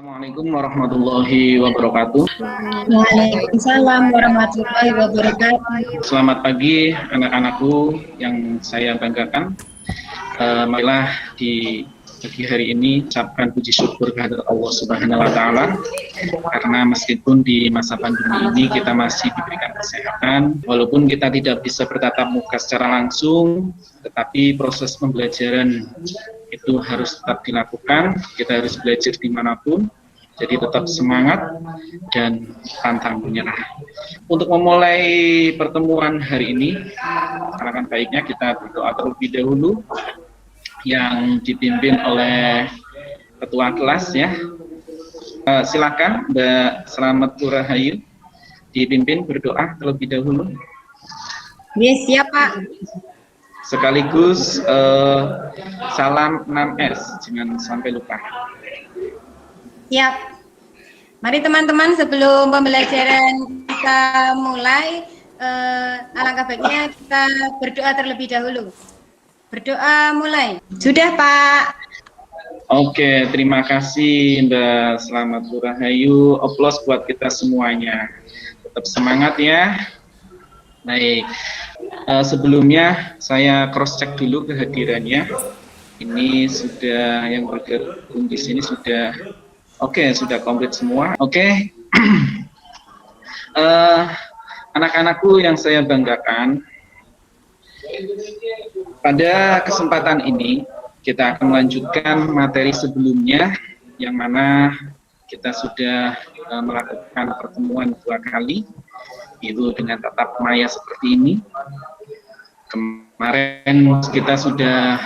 Assalamualaikum warahmatullahi wabarakatuh. Waalaikumsalam warahmatullahi wabarakatuh. Selamat pagi anak-anakku yang saya banggakan. Marilah di pagi hari ini ucapkan puji syukur kehadirat Allah Subhanahu wa taala karena meskipun di masa pandemi ini kita masih diberikan kesehatan, walaupun kita tidak bisa bertatap muka secara langsung, tetapi proses pembelajaran itu harus tetap dilakukan. Kita harus belajar dimanapun, jadi tetap semangat dan pantang menyerah. Untuk memulai pertemuan hari ini, alangkah baiknya kita berdoa terlebih dahulu yang dipimpin oleh ketua kelas ya. Silakan Mbak Slamet Rahayu dipimpin berdoa terlebih dahulu. Yes, siap Pak. Sekaligus salam 6S, jangan sampai lupa. Siap. Mari teman-teman, sebelum pembelajaran kita mulai, alangkah baiknya kita berdoa terlebih dahulu. Berdoa mulai. Sudah Pak. Oke, terima kasih Mbak Slamet Rahayu. Aplaus buat kita semuanya. Tetap semangat ya. Baik. Sebelumnya saya cross check dulu kehadirannya. Ini sudah yang bergabung di sini sudah sudah komplit semua. Anak-anakku yang saya banggakan, pada kesempatan ini kita akan melanjutkan materi sebelumnya yang mana kita sudah melakukan pertemuan 2 kali, itu dengan tatap maya seperti ini. Kemarin kita sudah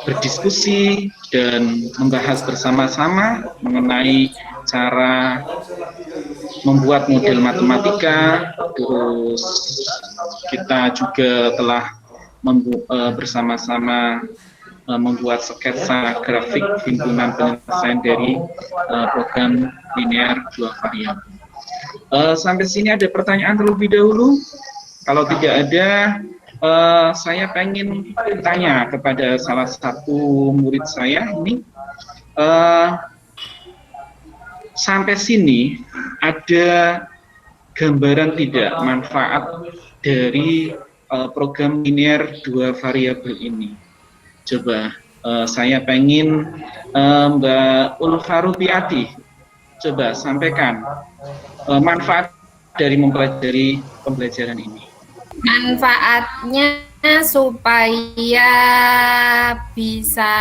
berdiskusi dan membahas bersama-sama mengenai cara membuat model matematika, terus kita juga telah bersama-sama membuat sketsa grafik himpunan penyelesaian dari program linear 2 variabel. Sampai sini ada pertanyaan terlebih dahulu? Kalau tidak ada, saya pengen tanya kepada salah satu murid saya ini, sampai sini ada gambaran tidak manfaat dari program linear 2 variabel ini? Coba saya pengen Mbak Ulfa Rupiati, coba sampaikan manfaat dari mempelajari pembelajaran ini. Manfaatnya supaya bisa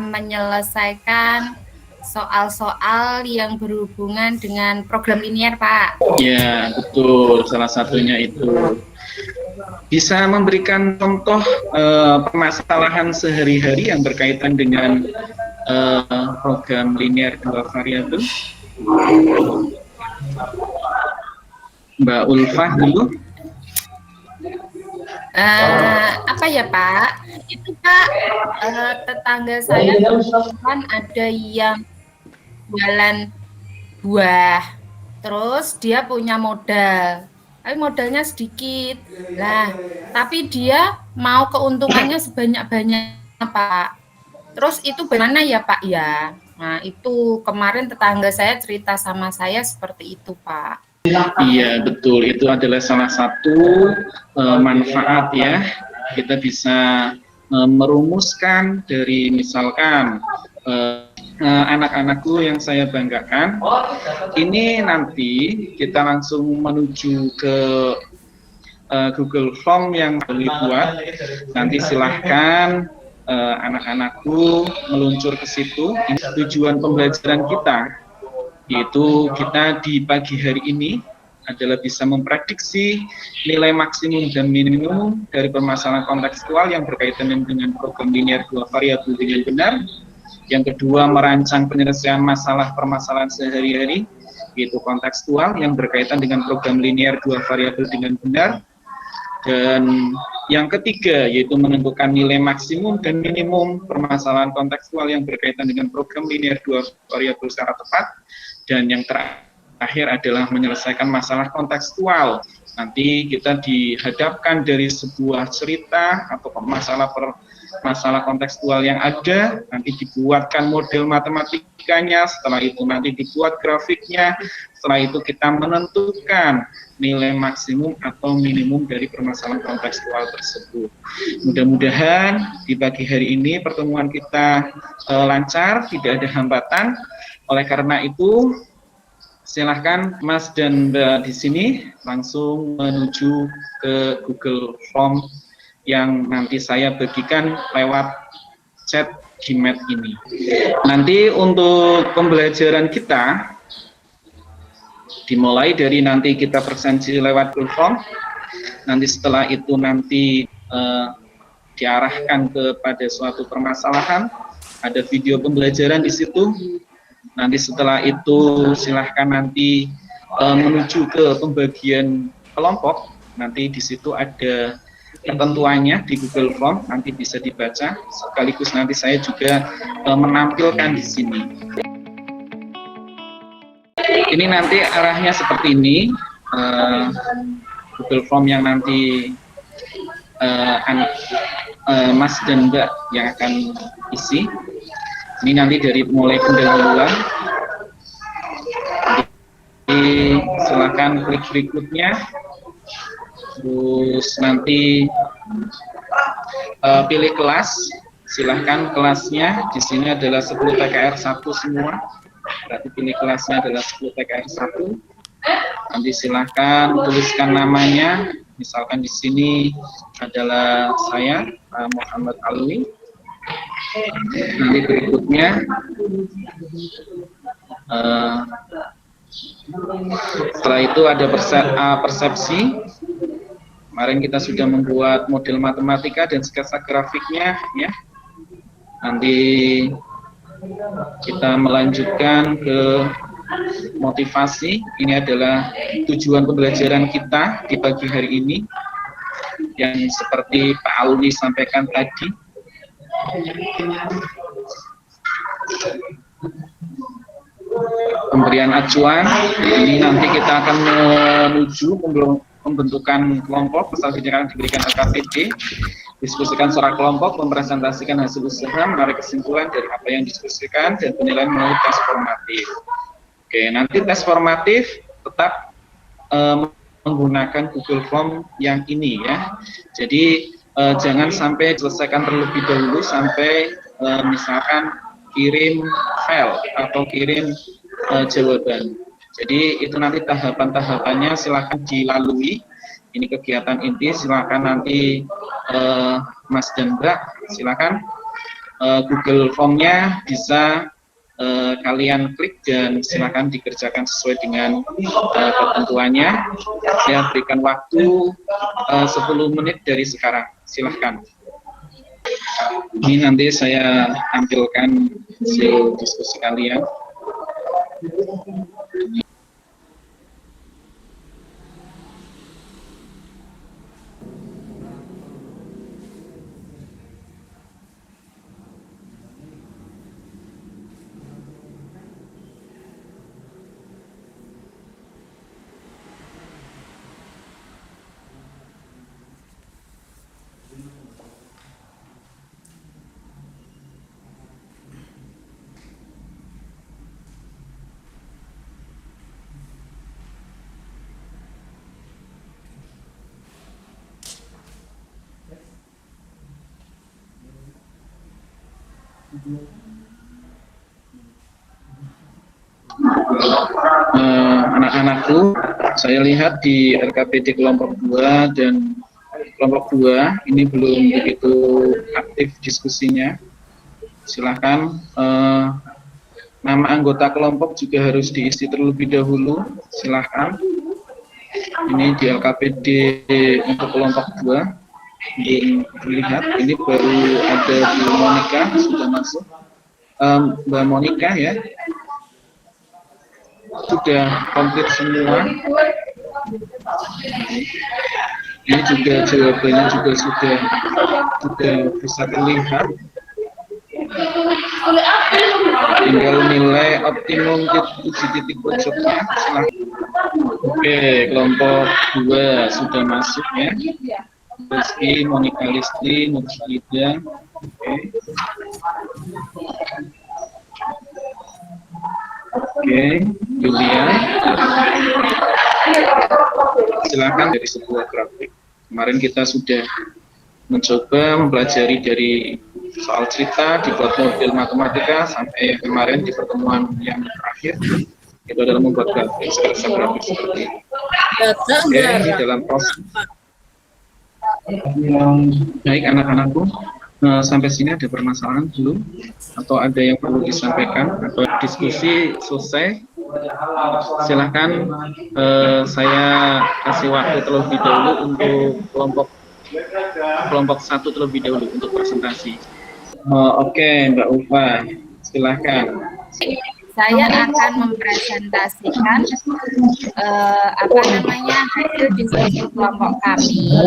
menyelesaikan soal-soal yang berhubungan dengan program linear, Pak. Ya, betul. Salah satunya itu bisa memberikan contoh permasalahan sehari-hari yang berkaitan dengan program linear 2 variabel. Mbak Ulfa dulu. Apa ya Pak? Itu Pak, tetangga saya kan ada yang jualan buah, terus dia punya modal, tapi modalnya sedikit lah, tapi dia mau keuntungannya sebanyak-banyaknya Pak. Terus itu bagaimana ya Pak ya? Nah itu kemarin tetangga saya cerita sama saya seperti itu Pak. Iya betul, itu adalah salah satu manfaat ya. Kita bisa merumuskan dari misalkan anak-anakku yang saya banggakan, ini nanti kita langsung menuju ke Google Form yang dibuat. Nanti silahkan anak-anakku meluncur ke situ. Ini tujuan pembelajaran kita, yaitu kita di pagi hari ini adalah bisa memprediksi nilai maksimum dan minimum dari permasalahan kontekstual yang berkaitan dengan program linear 2 variabel dengan benar. Yang kedua, merancang penyelesaian masalah permasalahan sehari-hari, yaitu kontekstual yang berkaitan dengan program linear 2 variabel dengan benar. Dan yang ketiga, yaitu menentukan nilai maksimum dan minimum permasalahan kontekstual yang berkaitan dengan program linear 2 variabel secara tepat. Dan yang terakhir akhir adalah menyelesaikan masalah kontekstual. Nanti kita dihadapkan dari sebuah cerita atau masalah kontekstual yang ada, nanti dibuatkan model matematikanya, setelah itu nanti dibuat grafiknya, setelah itu kita menentukan nilai maksimum atau minimum dari permasalahan kontekstual tersebut. Mudah-mudahan di pagi hari ini pertemuan kita lancar, tidak ada hambatan. Oleh karena itu, silahkan Mas dan Mbak di sini langsung menuju ke Google Form yang nanti saya bagikan lewat chat Gmail ini. Nanti untuk pembelajaran kita dimulai dari nanti kita presensi lewat Google Form. Nanti setelah itu nanti diarahkan kepada suatu permasalahan, ada video pembelajaran di situ. Nanti setelah itu silahkan nanti menuju ke pembagian kelompok. Nanti di situ ada ketentuannya di Google Form, nanti bisa dibaca. Sekaligus nanti saya juga menampilkan di sini. Ini nanti arahnya seperti ini. Google Form yang nanti Mas dan Mbak yang akan isi. Ini nanti dari mulai pendahuluan. Jadi silakan klik berikutnya. Terus nanti pilih kelas. Silahkan kelasnya. Di sini adalah 10 TKR 1 semua. Berarti pilih kelasnya adalah 10 TKR 1. Nanti silahkan tuliskan namanya. Misalkan di sini adalah saya, Muhammad Alwi. Nanti berikutnya setelah itu ada persepsi. Kemarin kita sudah membuat model matematika dan sketsa grafiknya, ya. Nanti kita melanjutkan ke motivasi. Ini adalah tujuan pembelajaran kita di pagi hari ini yang seperti Pak Alwi sampaikan tadi. Pemberian acuan, ini nanti kita akan menuju pembentukan kelompok. Pesan yang diberikan LKPD, diskusikan secara kelompok, mempresentasikan hasil usaha, menarik kesimpulan dari apa yang diskusikan, dan penilaian melalui tes formatif. Oke, nanti tes formatif tetap menggunakan Google Form yang ini, ya. Jadi jangan sampai selesaikan terlebih dahulu sampai misalkan kirim file atau kirim jawaban. Jadi itu nanti tahapan-tahapannya silahkan dilalui. Ini kegiatan inti, silahkan nanti Mas dan Mbak, silahkan Google Form-nya bisa kalian klik dan silahkan dikerjakan sesuai dengan ketentuannya. Saya berikan waktu 10 menit dari sekarang. Silahkan. Ini nanti saya tampilkan hasil diskusi kalian. Anak-anakku, saya lihat di RKPD kelompok 2 dan kelompok 2 ini belum begitu aktif diskusinya. Silahkan nama anggota kelompok juga harus diisi terlebih dahulu. Silahkan. Ini di LKPD untuk kelompok 2 belum terlihat. Ini baru ada Bu Monica sudah masuk. Mbak Monica, ya, sudah komplit semua. Ini juga jawabannya juga sudah bisa terlihat. Tinggal nilai optimum uji titik pojoknya. Oke, kelompok 2 sudah masuk ya. Rizky, Monica Listi, Nursulida. Oke, Julia. Silakan dari sebuah grafik. Kemarin kita sudah mencoba mempelajari dari soal cerita, dibuat model matematika, sampai kemarin di pertemuan yang terakhir itu adalah membuat grafik, grafik seperti ini. Oke, di dalam proses. Baik anak-anakku, sampai sini ada permasalahan belum? Atau ada yang perlu disampaikan? Atau diskusi selesai? Silahkan, saya kasih waktu terlebih dahulu untuk kelompok 1 terlebih dahulu untuk presentasi. Oke, Mbak Ufa, silahkan. Saya akan mempresentasikan hasil diskusi kelompok kami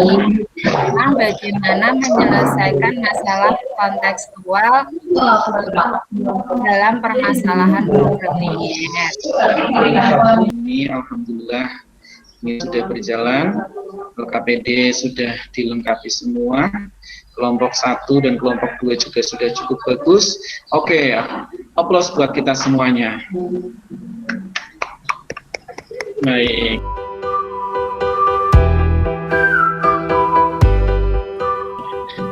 tentang bagaimana menyelesaikan masalah kontekstual dalam permasalahan program linear. Ini alhamdulillah ini sudah berjalan, LKPD sudah dilengkapi semua, kelompok 1 dan kelompok 2 juga sudah cukup bagus. Oke, aplaus buat kita semuanya. Baik.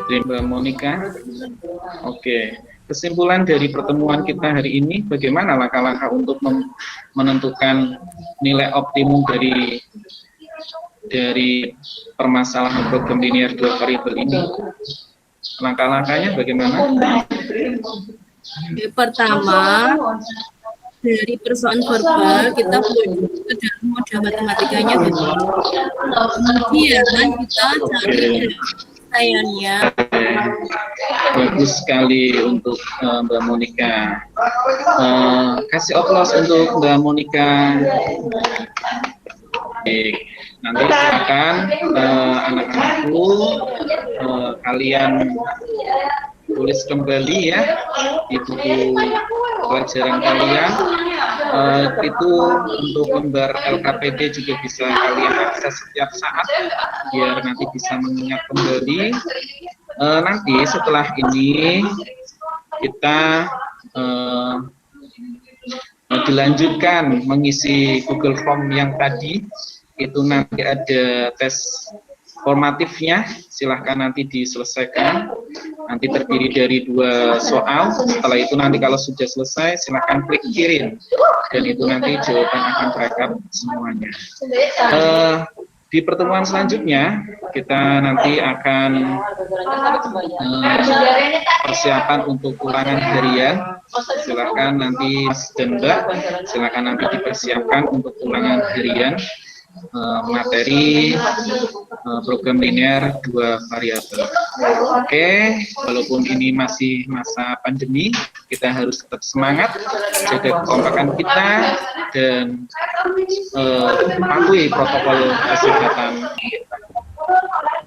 Mbak Monica. Oke, kesimpulan dari pertemuan kita hari ini, bagaimana langkah-langkah untuk menentukan nilai optimum dari permasalahan program linear 2 variabel ini? Langkah-langkahnya bagaimana? Pertama, dari persoalan verbal kita boleh ke dalam model matematikanya gitu. Kemudian kita cari pertanyaannya. Bagus sekali untuk Mbak Monica. Kasih aplaus untuk Mbak Monica. Baik, nanti silakan anak-anakku kalian tulis kembali ya di buku pelajaran kalian. Itu untuk lembar LKPD juga bisa kalian akses setiap saat biar nanti bisa mengingat kembali. Nanti setelah ini kita dilanjutkan mengisi Google Form yang tadi. Itu nanti ada tes formatifnya, silahkan nanti diselesaikan. Nanti terdiri dari 2 soal. Setelah itu nanti kalau sudah selesai, silahkan klik kirim. Dan itu nanti jawaban akan terekam semuanya. Di pertemuan selanjutnya, kita nanti akan persiapan untuk ulangan harian. Silahkan nanti Mas dan Mbak, silahkan nanti dipersiapkan untuk ulangan harian. Materi program linear 2 variabel. Oke, walaupun ini masih masa pandemi, kita harus tetap semangat, jaga kekompakan kita, dan patuhi protokol kesehatan kita.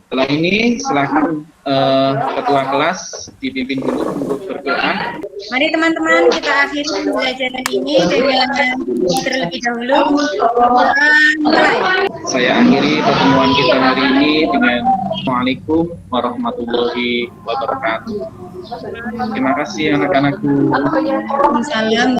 Setelah ini, silakan ketua kelas dipimpin dulu untuk berdoa. Mari teman-teman kita akhiri pembelajaran ini dengan terlebih dahulu mulai. Saya akhiri pertemuan kita hari ini dengan Assalamualaikum warahmatullahi wabarakatuh. Terima kasih anak-anakku. Salam.